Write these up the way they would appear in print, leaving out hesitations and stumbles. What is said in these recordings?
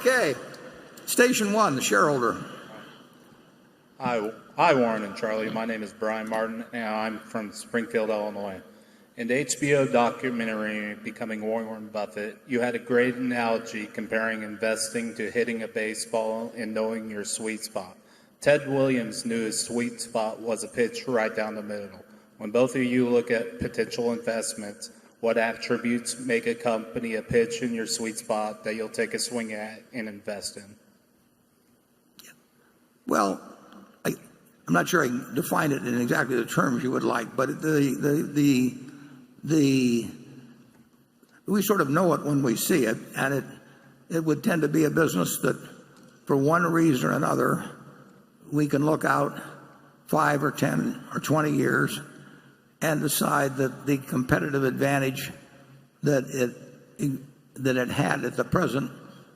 Okay. Station 1, the shareholder. Hi, Warren and Charlie. My name is Brian Martin, and I'm from Springfield, Illinois. In the HBO documentary, Becoming Warren Buffett, you had a great analogy comparing investing to hitting a baseball and knowing your sweet spot. Ted Williams knew his sweet spot was a pitch right down the middle. When both of you look at potential investments, what attributes make a company a pitch in your sweet spot that you'll take a swing at and invest in? Well, I'm not sure I can define it in exactly the terms you would like, but we sort of know it when we see it, and it would tend to be a business that, for one reason or another, we can look out 5 or 10 or 20 years and decide that the competitive advantage that it had at the present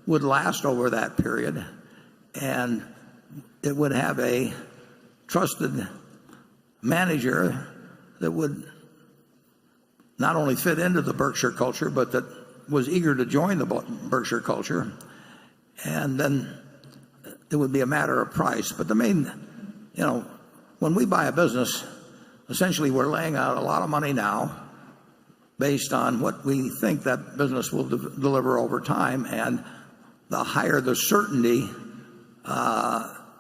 would last over that period, and it would have a trusted manager that would not only fit into the Berkshire culture, but that was eager to join the Berkshire culture. And then it would be a matter of price. But the main, when we buy a business, essentially we're laying out a lot of money now based on what we think that business will deliver over time. And the higher the certainty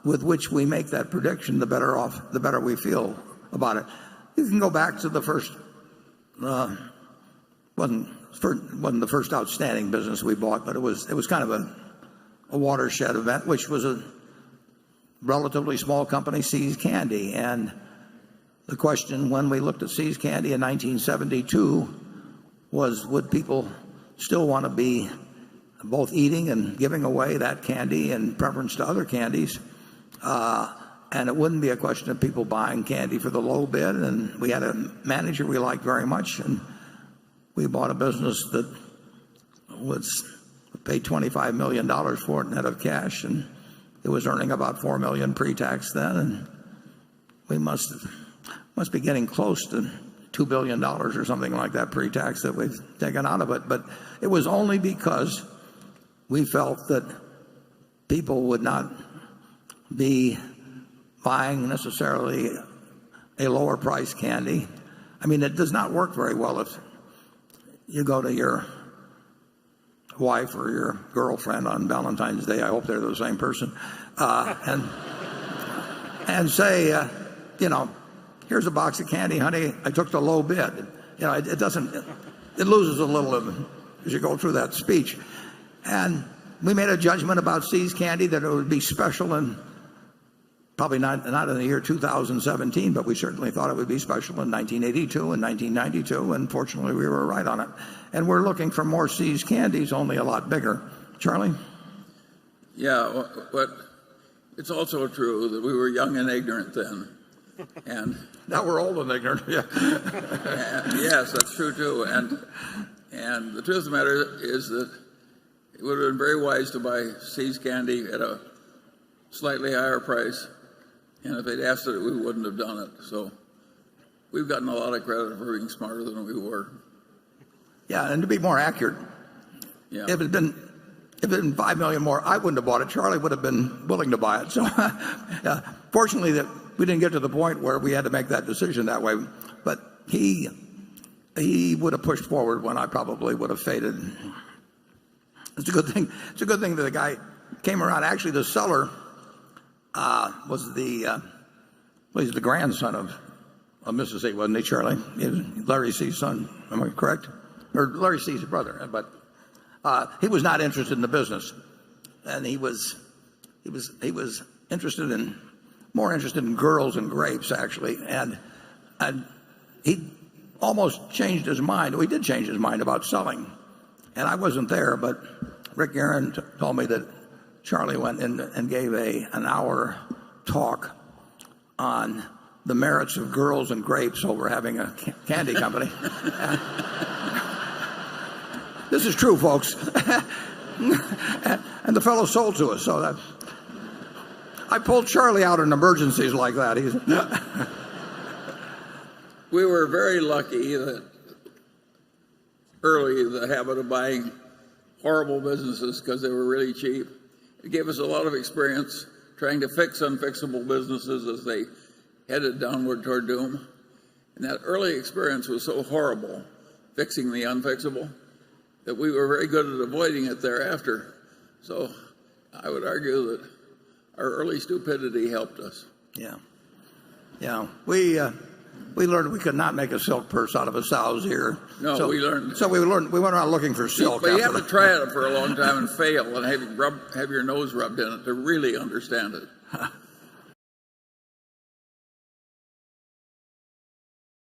with which we make that prediction, the better we feel about it. You can go back to the first, wasn't the first outstanding business we bought, but it was kind of a watershed event, which was a relatively small company, See's Candy. And the question when we looked at See's Candy in 1972 was, would people still want to be both eating and giving away that candy in preference to other candies? And it wouldn't be a question of people buying candy for the low bid. And we had a manager we liked very much, and we bought a business that paid $25 million for it net of cash, and it was earning about $4 million pre-tax then, and we must be getting close to $2 billion or something like that pre-tax that we've taken out of it. But it was only because we felt that people would not be buying necessarily a lower price candy. I mean, it does not work very well if you go to your wife or your girlfriend on Valentine's Day, I hope they're the same person, and say, here's a box of candy, honey, I took the low bid. It loses a little as you go through that speech. And we made a judgment about See's Candy that it would be special, and probably not in the year 2017, but we certainly thought it would be special in 1982 and 1992, and fortunately we were right on it. And we're looking for more See's Candies, only a lot bigger. Charlie? Yeah, but it's also true that we were young and ignorant then. And now we're old and ignorant. Yeah. Yes, that's true too. And the truth of the matter is that it would have been very wise to buy See's Candy at a slightly higher price. And if they'd asked it, we wouldn't have done it. So we've gotten a lot of credit for being smarter than we were. Yeah, and to be more accurate, if it had been $5 million more, I wouldn't have bought it. Charlie would have been willing to buy it. So fortunately that we didn't get to the point where we had to make that decision that way. But he would have pushed forward when I probably would have faded. It's a good thing. It's a good thing that the guy came around. Actually, the seller was he's the grandson of Mrs. C, wasn't he, Charlie? He was Larry C's son. Am I correct? Or Larry C's brother. But he was not interested in the business, and he was more interested in girls and grapes, actually. And he almost changed his mind. He did change his mind about selling. And I wasn't there, but Rick Aaron told me that Charlie went in and gave an hour talk on the merits of girls and grapes over having a candy company. This is true, folks. And the fellow sold to us. So I pulled Charlie out in emergencies like that. We were very lucky that early the habit of buying horrible businesses because they were really cheap. It gave us a lot of experience trying to fix unfixable businesses as they headed downward toward doom. And that early experience was so horrible, fixing the unfixable, that we were very good at avoiding it thereafter. So I would argue that our early stupidity helped us. Yeah. Yeah. We learned we could not make a silk purse out of a sow's ear. No, so, we learned. So we went around looking for silk. But you have to try it for a long time and fail and have your nose rubbed in it to really understand it.